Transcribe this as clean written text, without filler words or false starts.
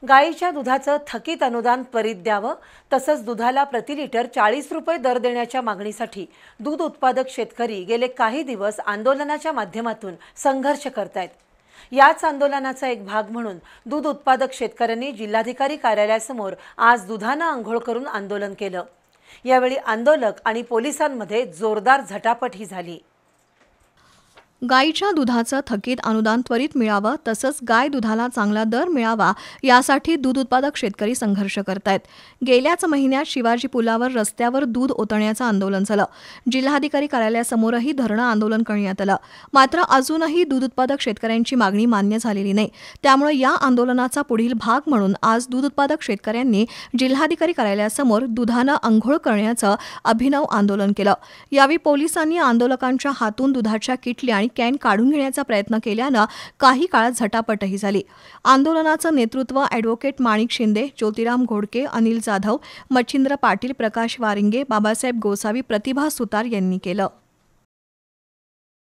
गाईच्या दुधाचं थकीत अनुदान त्वरित द्यावं, तसंच दुधाला प्रति लिटर 40 रुपये दर देण्याच्या मागणीसाठी दूध उत्पादक शेतकरी गेले काही दिवस आंदोलनाच्या माध्यमातून संघर्ष करतायत। याच आंदोलनाचा एक भाग म्हणून दूध उत्पादक शेतकऱ्यांनी जिल्हाधिकारी कार्यालयासमोर आज दुधानं अंघोळ करून आंदोलन केलं। यावेळी आंदोलक आणि पोलिसांमध्ये जोरदार झटापटही झाली। गाईच्या दुधाचं थकीत अनुदान त्वरित मिळावं, तसंच गाय दुधाला चांगला दर मिळावा यासाठी दूध उत्पादक शेतकरी संघर्ष करतायत। गेल्याच महिन्यात शिवाजी पुलावर रस्त्यावर दूध ओतण्याचं आंदोलन झालं। जिल्हाधिकारी कार्यालयासमोरही धरणं आंदोलन करण्यात आलं। मात्र अजूनही दूध उत्पादक शेतकऱ्यांची मागणी मान्य झालेली नाही। त्यामुळे या आंदोलनाचा पुढील भाग म्हणून आज दूध उत्पादक शेतकऱ्यांनी जिल्हाधिकारी कार्यालयासमोर दुधानं अंघोळ करण्याचं अभिनव आंदोलन केलं। यावेळी पोलिसांनी आंदोलकांच्या हातून दुधाच्या किटल्या आणि कॅन काढून घेण्याचा प्रयत्न केल्यानं काही काळ झटापटही झाली। आंदोलनाचं नेतृत्व ॲडव्होकेट माणिक शिंदे, ज्योतिराम घोडके, अनिल जाधव, मच्छिंद्र पाटील, प्रकाश वारिंगे, बाबासाहेब गोसावी, प्रतिभा सुतार यांनी केलं।